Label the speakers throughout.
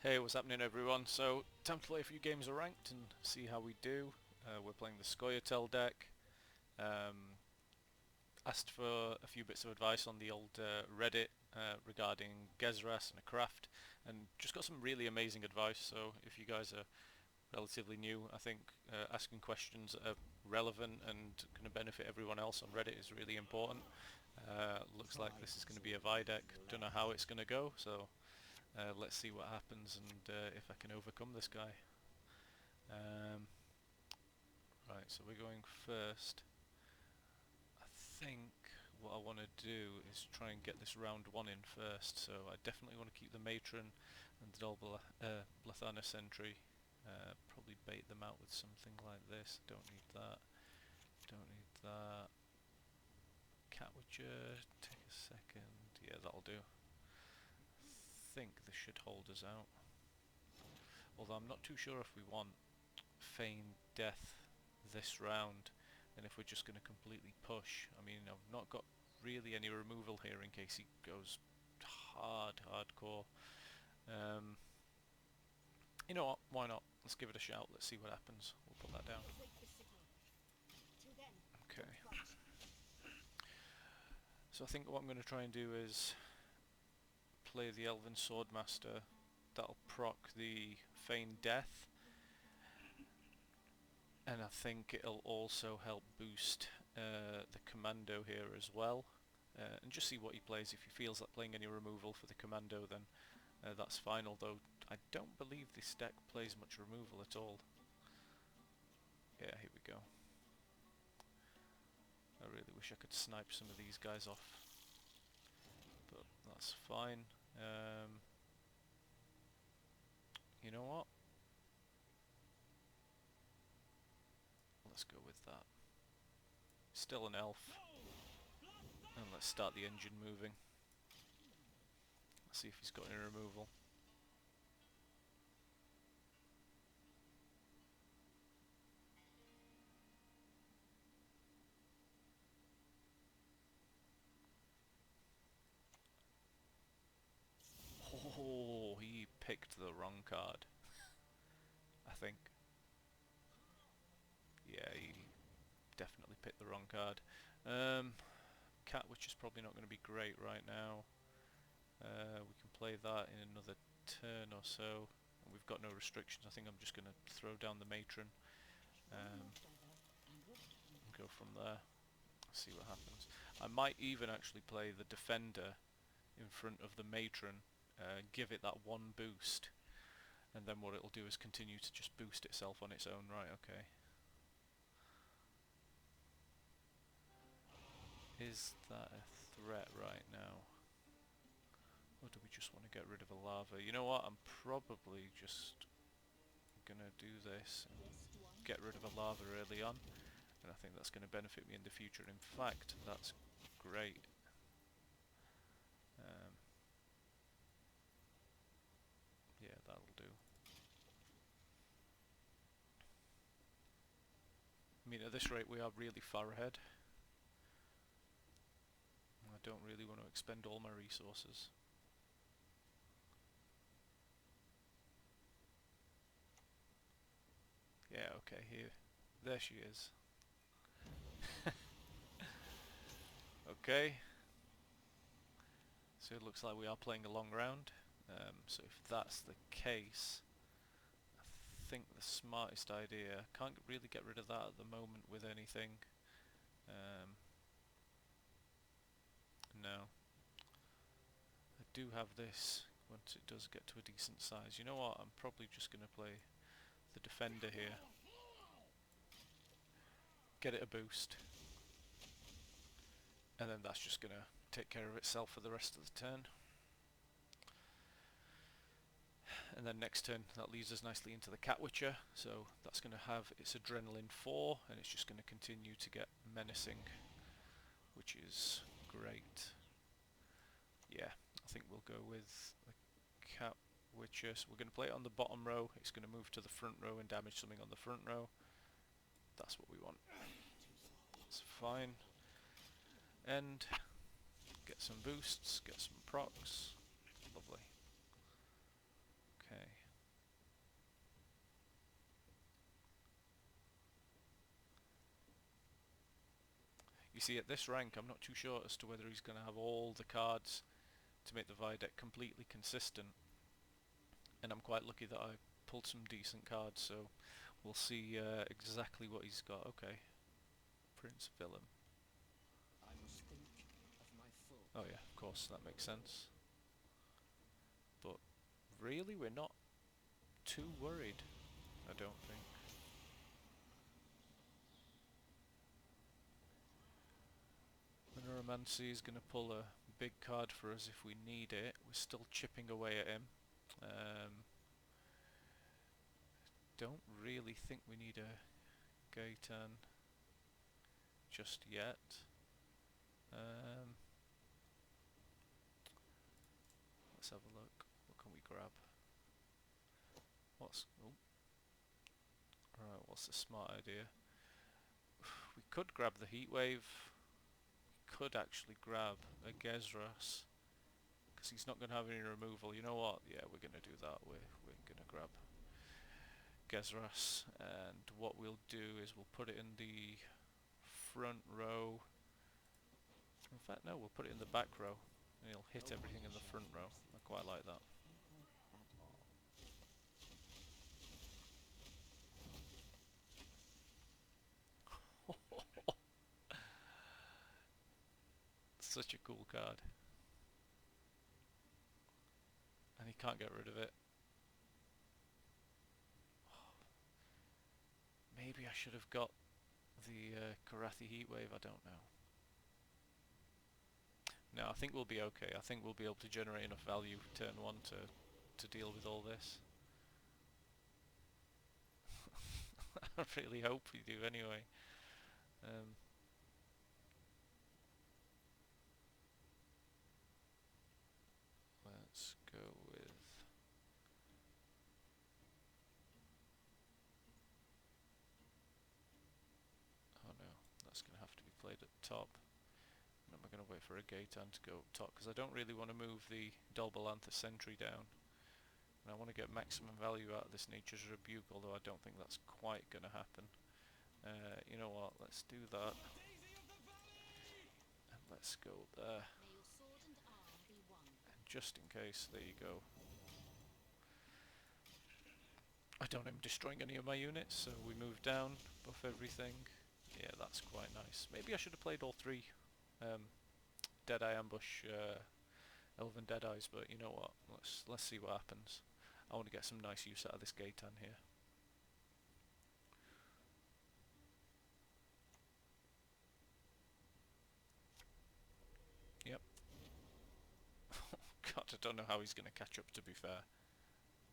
Speaker 1: Hey, what's happening everyone? So, time to play a few games of ranked and see how we do. We're playing the Scoia'tael deck. Um, Asked for a few bits of advice on the old Reddit regarding Gezras and a craft, and just got some really amazing advice. So if you guys are relatively new, I think asking questions that are relevant and going to benefit everyone else on Reddit is really important. Looks like this is going to be a Vi deck. Don't know how it's going to go, so let's see what happens and if I can overcome this guy. Right, so we're going first. I think what I want to do is try and get this round one in first, so I definitely want to keep the Matron and the Blathana Sentry. Probably bait them out with something like this. Don't need that. Don't need that. Cat Witcher, take a second. Yeah, that'll do. I think this should hold us out. Although I'm not too sure if we want feign death this round, and if we're just going to completely push. I mean, I've not got really any removal here in case he goes hardcore. You know what, why not? Let's give it a shout, let's see what happens. We'll put that down. Okay. So I think what I'm going to try and do is play the Elven Swordmaster. That'll proc the feign death, and I think it'll also help boost the commando here as well, and just see what he plays. If he feels like playing any removal for the commando, then that's fine, although I don't believe this deck plays much removal at all. Yeah, here we go. I really wish I could snipe some of these guys off, but that's fine. You know what? Let's go with that. Still an elf. And let's start the engine moving. Let's see if he's got any removal. Oh, he picked the wrong card. I think. Yeah, he definitely picked the wrong card. Cat, which is probably not going to be great right now. We can play that in another turn or so. And we've got no restrictions. I think I'm just going to throw down the Matron and go from there. See what happens. I might even actually play the Defender in front of the Matron, give it that one boost, and then what it'll do is continue to just boost itself on its own. Right, okay. Is that a threat right now? Or do we just want to get rid of a lava? You know what, I'm probably just gonna do this and get rid of a lava early on, and I think that's going to benefit me in the future. In fact, that's great. Yeah, that'll do. I mean, at this rate we are really far ahead. I don't really want to expend all my resources. Yeah, okay, here. There she is. Okay. So it looks like we are playing a long round. So if that's the case, I think the smartest idea, can't really get rid of that at the moment with anything. No. I do have this once it does get to a decent size. You know what, I'm probably just going to play the Defender here. Get it a boost. And then that's just going to take care of itself for the rest of the turn. And then next turn that leads us nicely into the Cat Witcher, so that's going to have its Adrenaline 4 and it's just going to continue to get menacing, which is great. Yeah, I think we'll go with the Cat Witcher. So we're going to play it on the bottom row, it's going to move to the front row and damage something on the front row. That's what we want. That's fine. And get some boosts, get some procs. Lovely. Okay. You see, at this rank, I'm not too sure as to whether he's going to have all the cards to make the Viaduct completely consistent. And I'm quite lucky that I pulled some decent cards, so we'll see exactly what he's got. Okay, Prince Willem.
Speaker 2: I must think of my full.
Speaker 1: Oh yeah, of course, that makes sense. But really, we're not too worried, I don't think. Neuromancy is going to pull a big card for us if we need it. We're still chipping away at him. Don't really think we need a Gaetan just yet. Let's have a look. What can we grab? What's the smart idea? We could grab the Heatwave. We could actually grab a Gezras, because he's not going to have any removal. You know what? Yeah, we're going to do that. We're going to grab Gezras, and what we'll do is we'll put it in the front row. In fact, no, we'll put it in the back row, and he'll hit everything in the front row. I quite like that. Such a cool card. And he can't get rid of it. Maybe I should have got the Karathi Heatwave, I don't know. No, I think we'll be okay. I think we'll be able to generate enough value turn 1 to deal with all this. I really hope we do anyway. Let's go with... Oh no, that's going to have to be played at top. And I'm going to wait for a Gaetan to go up top, because I don't really want to move the Dolbalantha Sentry down. And I want to get maximum value out of this Nature's Rebuke, although I don't think that's quite going to happen. You know what, let's do that. And let's go there. And just in case, there you go. I don't am destroying any of my units, so we move down, buff everything. Yeah, that's quite nice. Maybe I should have played all 3 Deadeye Ambush Elven Deadeyes, but you know what, let's see what happens. I want to get some nice use out of this Gaetan here. Yep. God, I don't know how he's going to catch up, to be fair.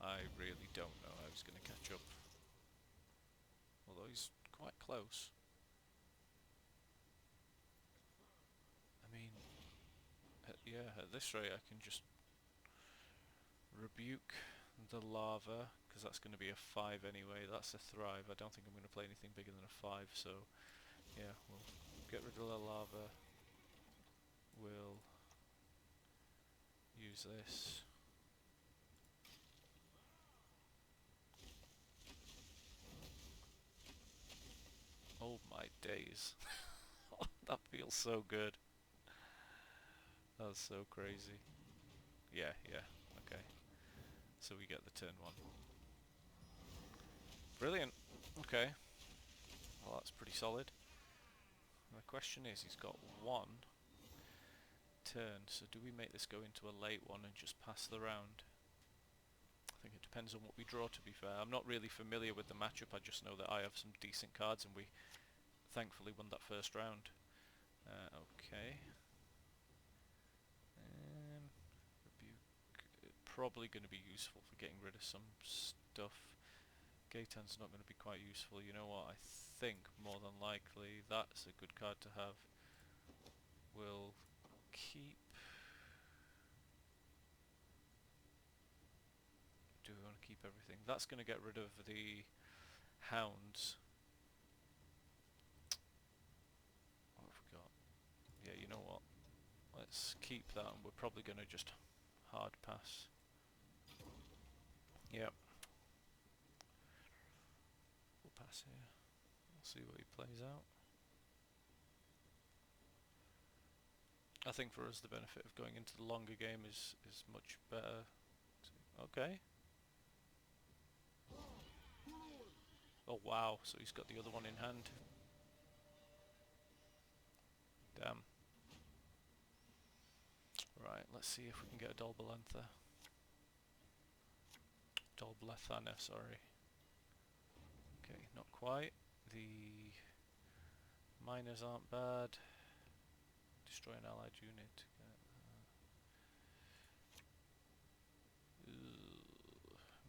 Speaker 1: I really don't know how he's going to catch up. Although he's quite close. I mean, yeah, at this rate I can just rebuke the lava, because that's going to be a 5 anyway. That's a thrive. I don't think I'm going to play anything bigger than a 5, so yeah, we'll get rid of the lava. We'll use this. Oh my days. That feels so good. That's so crazy. Yeah, okay. So we get the turn 1. Brilliant. Okay. Well, that's pretty solid. The question is, he's got 1 turn, so do we make this go into a late one and just pass the round? I think it depends on what we draw, to be fair. I'm not really familiar with the matchup, I just know that I have some decent cards and we thankfully won that first round. Okay. Rebuke, probably going to be useful for getting rid of some stuff. Gaetan's not going to be quite useful. You know what, I think more than likely that's a good card to have. We'll keep... Do we want to keep everything? That's going to get rid of the hounds. What have we got? Yeah, you know what? Let's keep that, and we're probably going to just hard pass. Yep. We'll pass here. We'll see what he plays out. I think for us the benefit of going into the longer game is much better. Okay. Oh wow, so he's got the other one in hand. Damn. Right, let's see if we can get a Dolbalantha. Dolblathana, sorry. Okay, not quite. The miners aren't bad. Destroy an allied unit.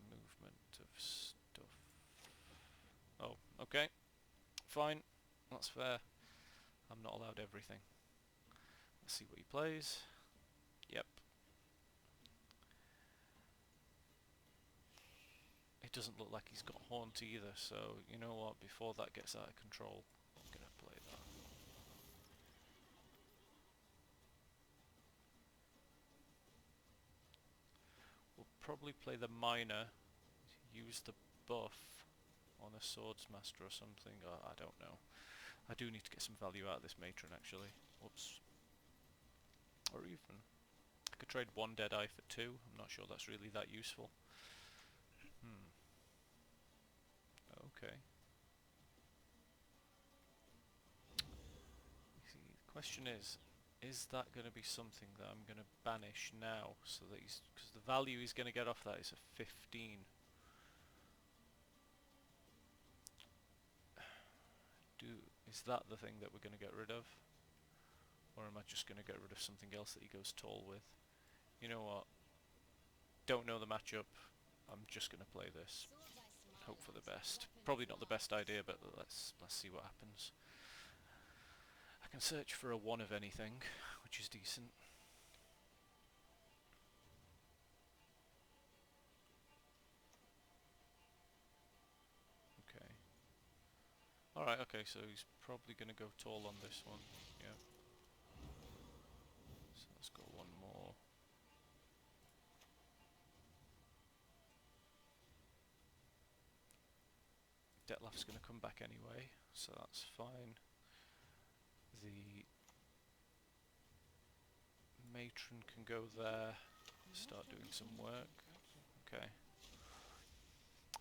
Speaker 1: Movement of stuff. Oh, okay. Fine. That's fair. I'm not allowed everything. Let's see what he plays. Yep. It doesn't look like he's got Haunt either, so you know what, before that gets out of control, I'm going to play that. We'll probably play the Miner, use the buff on a Swordsmaster or something, I don't know. I do need to get some value out of this Matron actually. Whoops. Or even, I could trade one Deadeye for two, I'm not sure that's really that useful. Okay. See, the question is that going to be something that I'm going to banish now, so that he's, because the value he's going to get off that is a 15. Is that the thing that we're going to get rid of? Or am I just going to get rid of something else that he goes tall with? You know what? Don't know the matchup. I'm just going to play this. Hope for the best. Probably not the best idea, but let's see what happens. I can search for a 1 of anything, which is decent. Okay. Alright, okay, so he's probably going to go tall on this one. Yeah. So let's go one more. Detlef's going to come back anyway, so that's fine. The Matron can go there, start doing some work. Okay.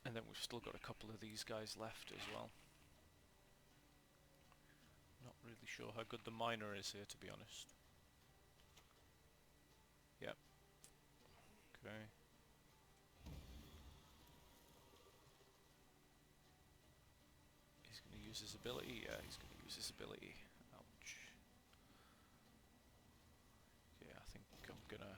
Speaker 1: And then we've still got a couple of these guys left as well. Not really sure how good the Miner is here, to be honest. Yep. Okay. He's going to use his ability? Yeah, he's going to use his ability. Ouch. Yeah, I think I'm going to...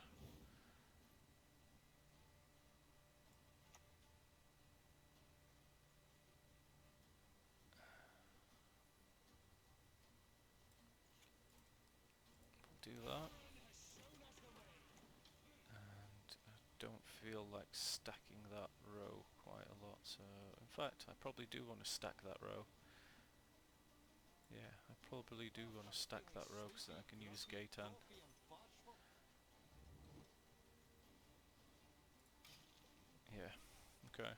Speaker 1: do that. And I don't feel like stacking that row quite a lot, so... In fact, I probably do want to stack that row. Yeah, I probably do want to stack that row, because then I can use Gaetan. Yeah, okay.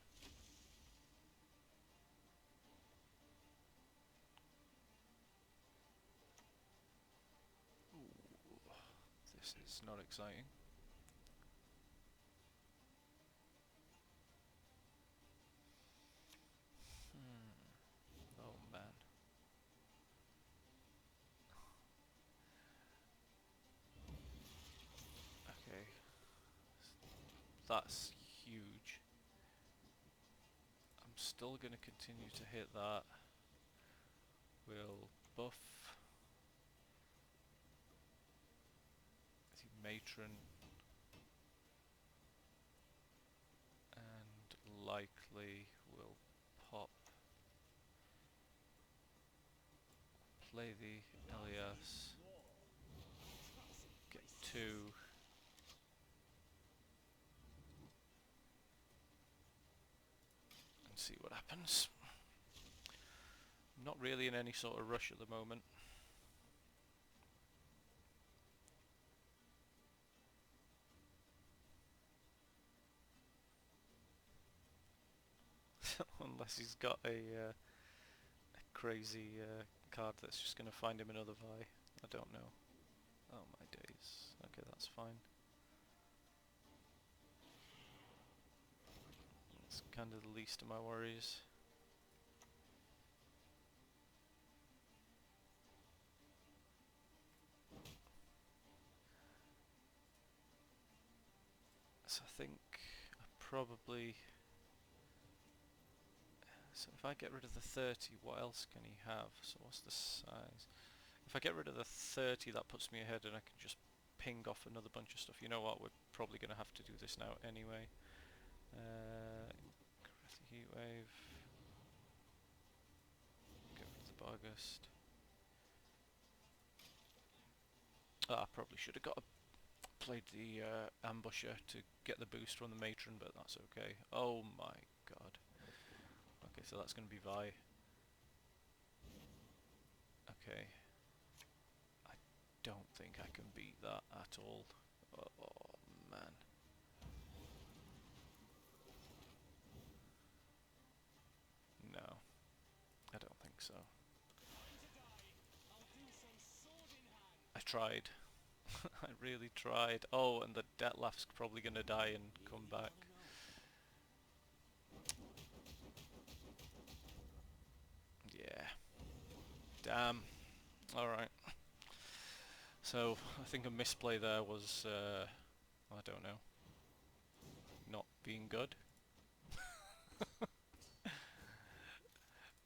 Speaker 1: Ooh, this is not exciting. Oh man. Okay. That's huge. I'm still going to continue to hit that. We'll buff the Matron and likely we'll pop, play the Elias, get 2, and see what happens. I'm not really in any sort of rush at the moment. Unless he's got a crazy card that's just going to find him another Vi. I don't know. Oh my Okay, that's fine. It's kind of the least of my worries. So I think I probably... So if I get rid of the 30, what else can he have? So what's the size? If I get rid of the 30, that puts me ahead and I can just ping off another bunch of stuff. You know what, we're probably going to have to do this now anyway. Heatwave. Get rid of the Bargust. I probably should have played the Ambusher to get the boost from the Matron, but that's okay. Oh my god. Okay, so that's going to be Vi. Okay. I don't think I can beat that at all. Oh man. No, I don't think so. I tried. I really tried. Oh, and the Detlef's probably going to die and come back. Yeah. Damn. Alright. So, I think a misplay there was, I don't know, not being good.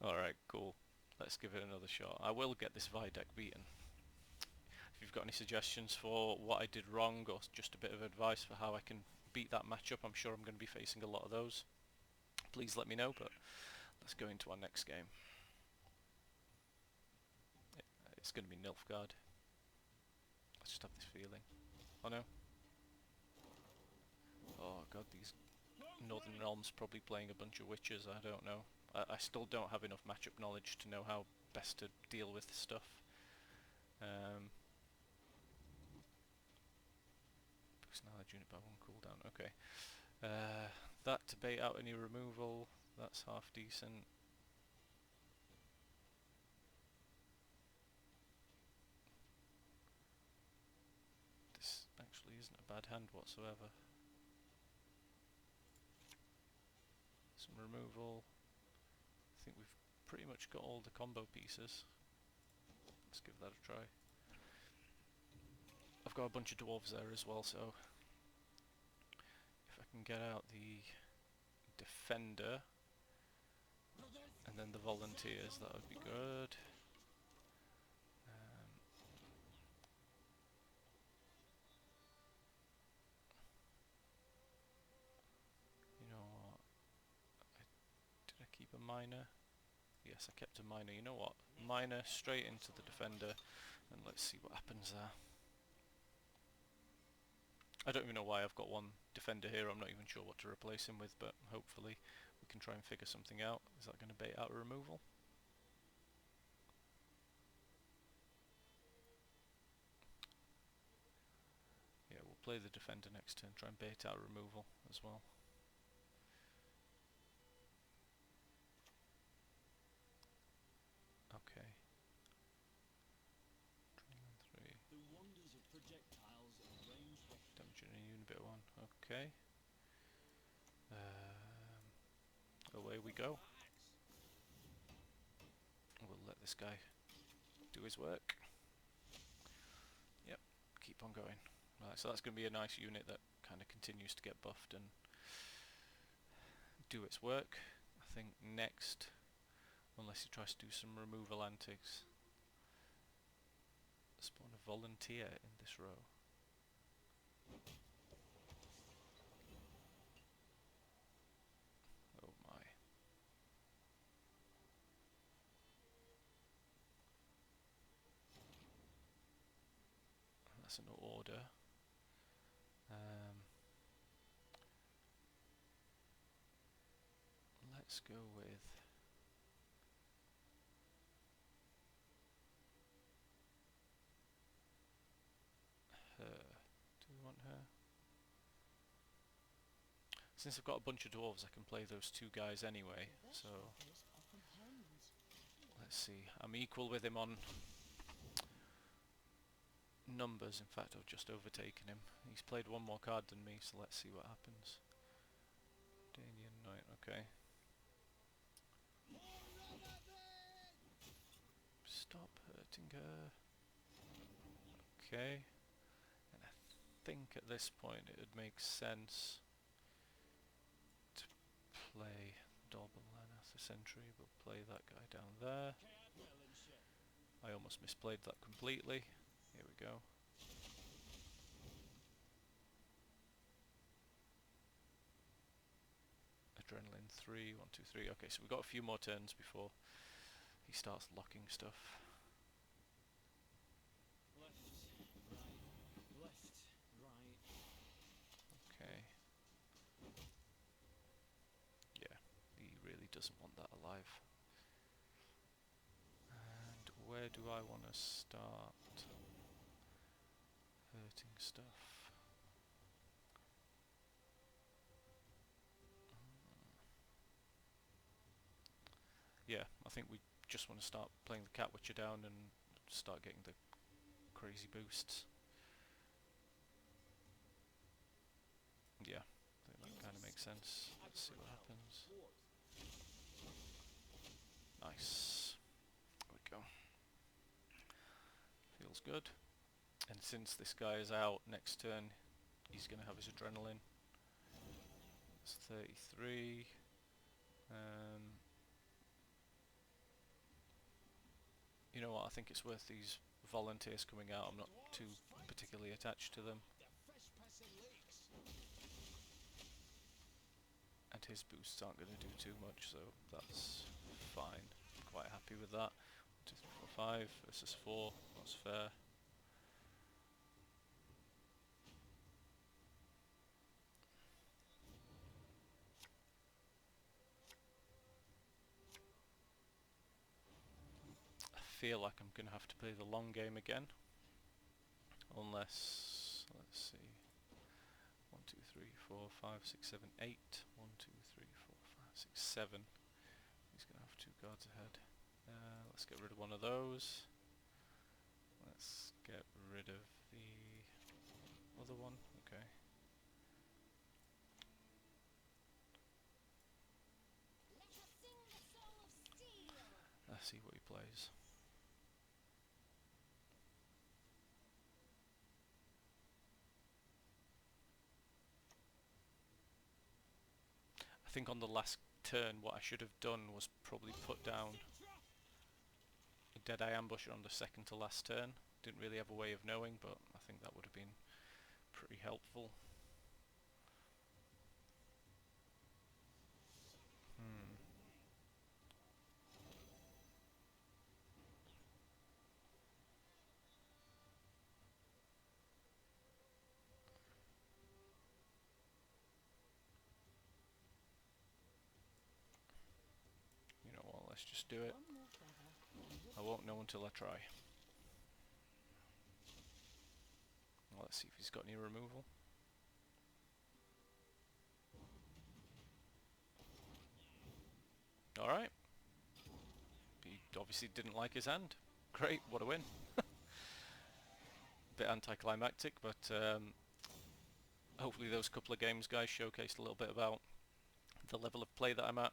Speaker 1: Alright, cool. Let's give it another shot. I will get this Vi deck beaten. If you've got any suggestions for what I did wrong, or just a bit of advice for how I can beat that matchup, I'm sure I'm going to be facing a lot of those. Please let me know, but let's go into our next game. It's going to be Nilfgaard. I just have this feeling. Oh no. Oh god, these Northern Realms probably playing a bunch of witches, I don't know. I still don't have enough matchup knowledge to know how best to deal with stuff. Boost an allied unit by 1 cooldown, okay. That to bait out any removal, that's half decent. This actually isn't a bad hand whatsoever. Some removal. I think we've pretty much got all the combo pieces. Let's give that a try. I've got a bunch of dwarves there as well, so if I can get out the defender and then the volunteers, that would be good. You know what? Did I keep a miner? Yes, I kept a miner. You know what? Miner straight into the defender, and let's see what happens there. I don't even know why I've got one defender here. I'm not even sure what to replace him with, but hopefully we can try and figure something out. Is that going to bait out a removal? Yeah, we'll play the defender next turn, try and bait out a removal as well. Okay.
Speaker 2: The wonders of projectiles and ranged weapons.
Speaker 1: Damage in a unit 1. Okay. Away we go. We'll let this guy do his work. Yep, keep on going. Right, so that's going to be a nice unit that kind of continues to get buffed and do its work. I think next, unless he tries to do some removal antics, spawn a volunteer in this row. Oh my. That's an order. Let's go with her. Do we want her? Since I've got a bunch of dwarves, I can play those two guys anyway, so let's see. I'm equal with him on numbers. In fact, I've just overtaken him. He's played one more card than me, so let's see what happens. Danian Knight, okay. Stop hurting her. Okay. And I think at this point it would make sense to play Dolbelanath the Sentry. We'll play that guy down there. I almost misplayed that completely. Here we go. Adrenaline 3, 1, 2, 3. Okay, so we've got a few more turns before he starts locking stuff. Okay. Yeah, he really doesn't want that alive. And where do I want to start hurting stuff? Yeah, I think we just want to start playing the Cat Witcher down and start getting the crazy boosts. Yeah, I think that kind of makes sense. Let's see what happens. Nice. There we go. Feels good. And since this guy is out next turn, he's going to have his adrenaline. It's 33. You know what, I think it's worth these volunteers coming out. I'm not too particularly attached to them. And his boosts aren't going to do too much, so that's fine. I'm quite happy with that. 1, 2, 3, 4, 5 versus 4. That's fair. I feel like I'm going to have to play the long game again. Unless, let's see. 1, 2, 3, 4, 5, 6, 7, 8. 1, 2, 3, 4, 5, 6, 7. He's going to have 2 cards ahead. Let's get rid of one of those. Let's get rid of the other one. Okay. Let's see what he plays. I think on the last turn what I should have done was probably put down a Deadeye Ambusher on the second to last turn. Didn't really have a way of knowing, but I think that would have been pretty helpful. You know what, let's just do it. I won't know until I try. Let's see if he's got any removal. Alright. He obviously didn't like his hand. Great, what a win. Bit anticlimactic, but hopefully those couple of games, guys, showcased a little bit about the level of play that I'm at,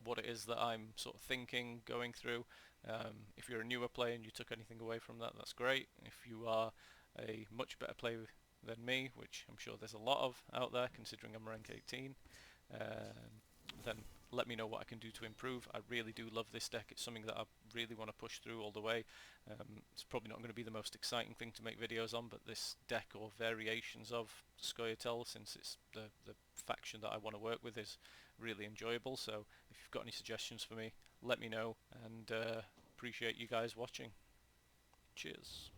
Speaker 1: what it is that I'm sort of thinking, going through. If you're a newer player and you took anything away from that, that's great. If you are a much better player than me, which I'm sure there's a lot of out there considering I'm rank 18, then let me know what I can do to improve. I really do love this deck. It's something that I really want to push through all the way. It's probably not going to be the most exciting thing to make videos on, but this deck or variations of Scoia'tael, since it's the faction that I want to work with, is really enjoyable. So if you've got any suggestions for me, let me know, and appreciate you guys watching. Cheers.